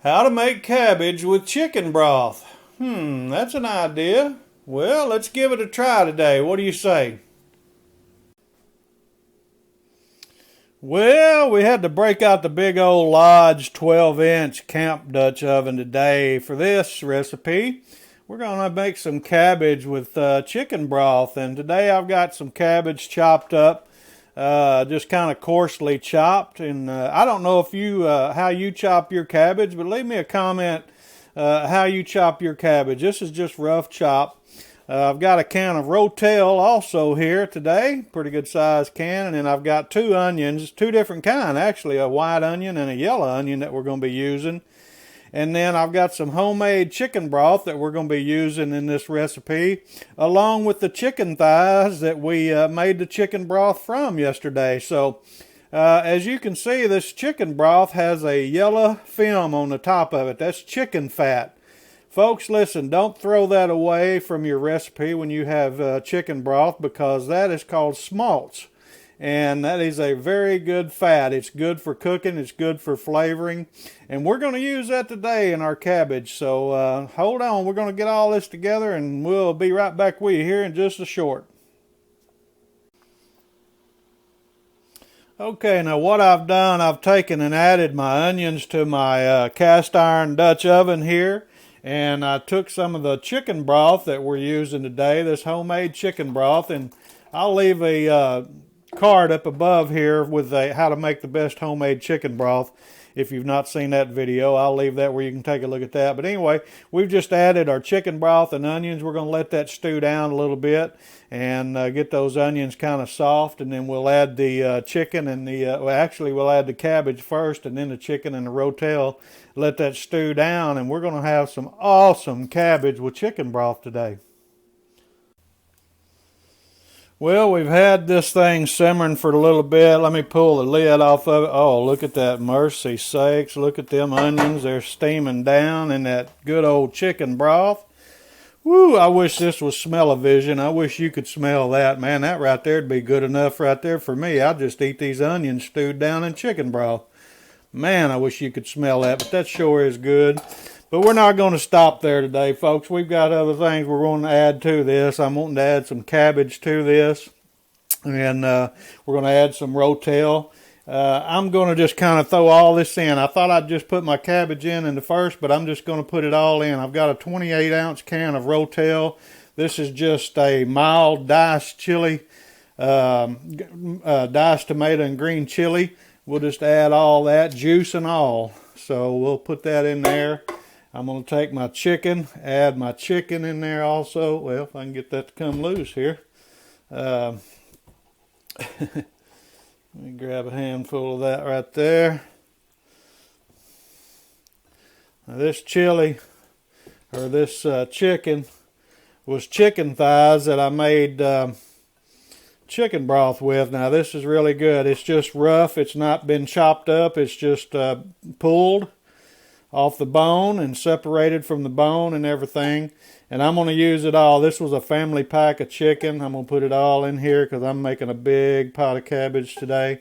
How to make cabbage with chicken broth. That's an idea. Well, let's give it a try today. What do you say? Well, we had to break out the big old Lodge 12-inch camp Dutch oven today for this recipe. We're going to make some cabbage with chicken broth, and today I've got some cabbage chopped up, just kind of coarsely chopped. And I don't know if you how you chop your cabbage, but leave me a comment how you chop your cabbage. This is just rough chop. I've got a can of Rotel also here today, pretty good sized can, and then I've got two onions, two different kind actually, a white onion and a yellow onion that we're going to be using. And then I've got some homemade chicken broth that we're going to be using in this recipe, along with the chicken thighs that we made the chicken broth from yesterday. So as you can see, this chicken broth has a yellow film on the top of it. That's chicken fat. Folks, listen, don't throw that away from your recipe when you have chicken broth, because that is called smalts. And that is a very good fat. It's good for cooking. It's good for flavoring. And we're going to use that today in our cabbage. So hold on. We're going to get all this together, and we'll be right back with you here in just a short. Okay, now what I've done, I've taken and added my onions to my cast iron Dutch oven here. And I took some of the chicken broth that we're using today, this homemade chicken broth, and I'll leave a card up above here with how to make the best homemade chicken broth. If you've not seen that video, I'll leave that where you can take a look at that. But anyway, we've just added our chicken broth and onions. We're going to let that stew down a little bit and get those onions kind of soft, and then we'll add the chicken and we'll add the cabbage first, and then the chicken and the rotel. Let that stew down, and we're going to have some awesome cabbage with chicken broth today. Well, we've had this thing simmering for a little bit. Let me pull the lid off of it. Oh, look at that, mercy sakes. Look at them onions. They're steaming down in that good old chicken broth. Woo, I wish this was smell-o-vision. I wish you could smell that. Man, that right there would be good enough right there for me. I'd just eat these onions stewed down in chicken broth. Man, I wish you could smell that, but that sure is good. But we're not going to stop there today, folks. We've got other things we're going to add to this. I'm wanting to add some cabbage to this, and we're going to add some rotel. I'm going to just kind of throw all this in. I thought I'd just put my cabbage in the first, but I'm just going to put it all in. I've got a 28-ounce can of rotel. This is just a mild diced chili, diced tomato and green chili. We'll just add all that, juice and all. So we'll put that in there. I'm going to take my chicken, add my chicken in there also. Well, if I can get that to come loose here. Let me grab a handful of that right there. Now this chili, or this chicken, was chicken thighs that I made chicken broth with. Now this is really good. It's just rough. It's not been chopped up. It's just pulled off the bone and separated from the bone and everything. And I'm going to use it all. This was a family pack of chicken. I'm going to put it all in here because I'm making a big pot of cabbage today.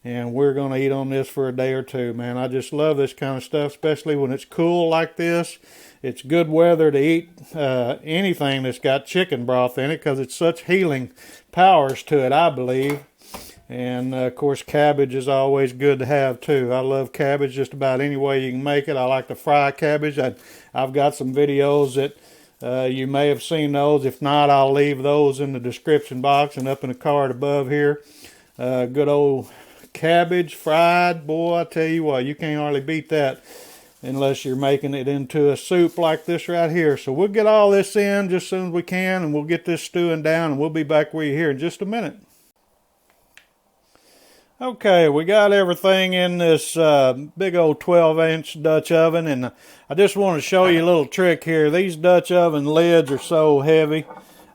And we're going to eat on this for a day or two, man. I just love this kind of stuff, especially when it's cool like this. It's good weather to eat anything that's got chicken broth in it, because it's such healing powers to it, I believe. And, of course, cabbage is always good to have, too. I love cabbage just about any way you can make it. I like to fry cabbage. I've got some videos that you may have seen those. If not, I'll leave those in the description box and up in the card above here. Good old cabbage fried. Boy, I tell you what, you can't hardly beat that unless you're making it into a soup like this right here. So we'll get all this in just as soon as we can, and we'll get this stewing down, and we'll be back with you here in just a minute. Okay, we got everything in this big old 12-inch Dutch oven, and I just want to show you a little trick here. These Dutch oven lids are so heavy.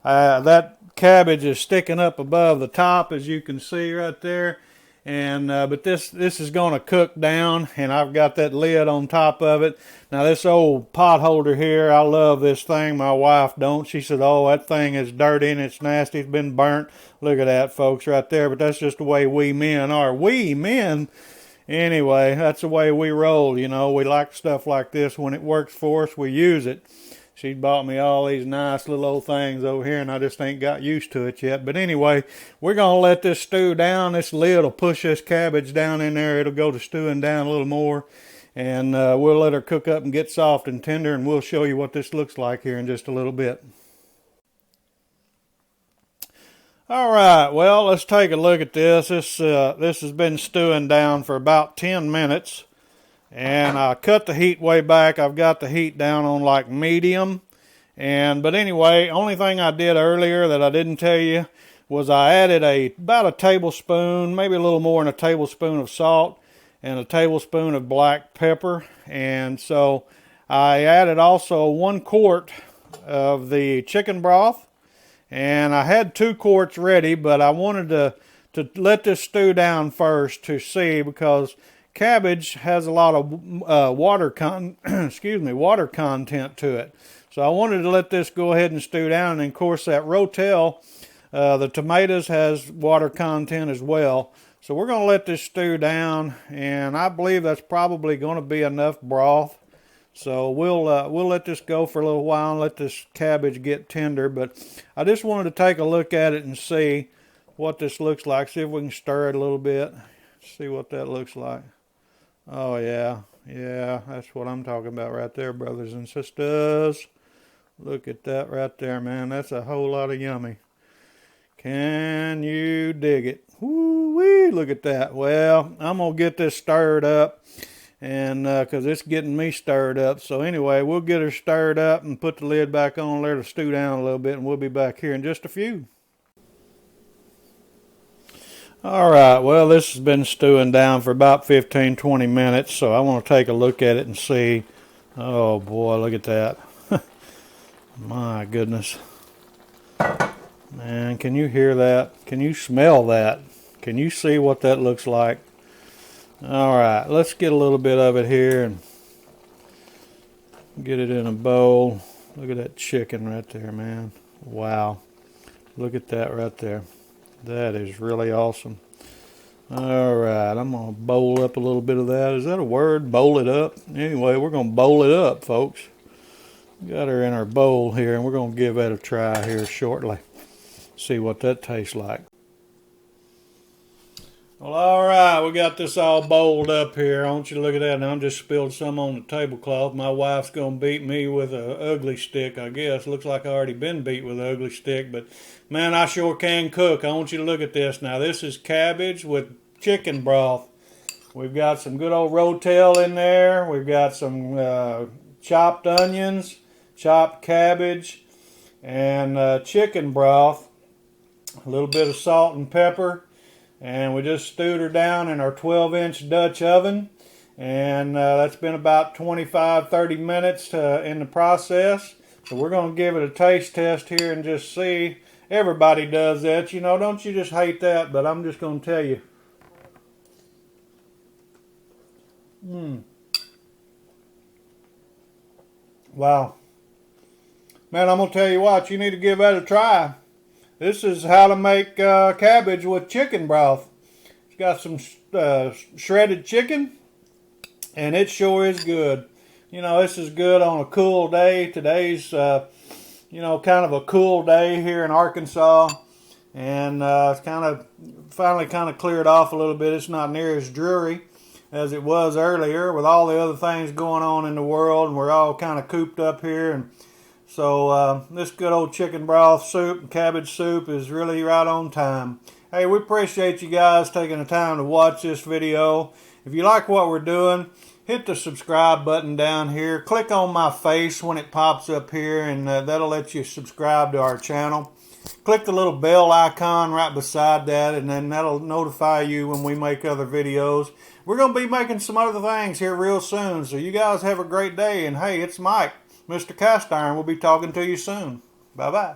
That cabbage is sticking up above the top, as you can see right there. And but this is going to cook down, and I've got that lid on top of it. Now this old pot holder here, I love this thing. My wife don't. She said, "Oh, that thing is dirty and it's nasty. It's been burnt." Look at that, folks, right there. But that's just the way we men are. We men Anyway, that's the way we roll, you know. We like stuff like this. When it works for us, we use it. She bought me all these nice little old things over here, and I just ain't got used to it yet. But anyway, we're going to let this stew down. This lid will push this cabbage down in there. It'll go to stewing down a little more. And we'll let her cook up and get soft and tender, and we'll show you what this looks like here in just a little bit. All right, well, let's take a look at this. This has been stewing down for about 10 minutes. And I cut the heat way back. I've got the heat down on like medium. But anyway, only thing I did earlier that I didn't tell you was I added about a tablespoon, maybe a little more than a tablespoon of salt and a tablespoon of black pepper. And so I added also 1 quart of the chicken broth. And I had 2 quarts ready, but I wanted to let this stew down first to see, because cabbage has a lot of water content to it. So I wanted to let this go ahead and stew down. And of course that Rotel, the tomatoes, has water content as well. So we're going to let this stew down, and I believe that's probably going to be enough broth. So we'll let this go for a little while and let this cabbage get tender. But I just wanted to take a look at it and see what this looks like. See if we can stir it a little bit. See what that looks like. Oh yeah, that's what I'm talking about right there, brothers and sisters. Look at that right there, man. That's a whole lot of yummy. Can you dig it? Woo-wee, look at that. Well, I'm going to get this stirred up, and because it's getting me stirred up. So anyway, we'll get her stirred up and put the lid back on, let her stew down a little bit, and we'll be back here in just a few. All right, well, this has been stewing down for about 15-20 minutes, so I want to take a look at it and see. Oh boy, look at that. My goodness. Man, can you hear that? Can you smell that? Can you see what that looks like? All right, let's get a little bit of it here and get it in a bowl. Look at that chicken right there, man. Wow. Look at that right there. That is really awesome. All right, I'm going to bowl up a little bit of that. Is that a word? Bowl it up? Anyway, we're going to bowl it up, folks. Got her in our bowl here, and we're going to give that a try here shortly. See what that tastes like. Well, all right, we got this all bowled up here. I want you to look at that. Now, I'm just spilled some on the tablecloth. My wife's going to beat me with an ugly stick, I guess. Looks like I already been beat with an ugly stick, but man, I sure can cook. I want you to look at this. Now, this is cabbage with chicken broth. We've got some good old Rotel in there. We've got some chopped onions, chopped cabbage, and chicken broth. A little bit of salt and pepper. And we just stewed her down in our 12-inch Dutch oven. And that's been about 25-30 minutes in the process. So we're going to give it a taste test here and just see. Everybody does that, you know. Don't you just hate that? But I'm just going to tell you. Wow. Man, I'm going to tell you what. You need to give that a try. This is how to make cabbage with chicken broth. It's got some shredded chicken, and it sure is good. You know, this is good on a cool day. Today's, you know, kind of a cool day here in Arkansas, and it's finally kind of cleared off a little bit. It's not near as dreary as it was earlier with all the other things going on in the world, and we're all kind of cooped up here. And so this good old chicken broth soup and cabbage soup is really right on time. Hey, we appreciate you guys taking the time to watch this video. If you like what we're doing, hit the subscribe button down here. Click on my face when it pops up here, and that'll let you subscribe to our channel. Click the little bell icon right beside that, and then that'll notify you when we make other videos. We're going to be making some other things here real soon, so you guys have a great day. And hey, it's Mike, Mr. Cast Iron. We'll be talking to you soon. Bye-bye.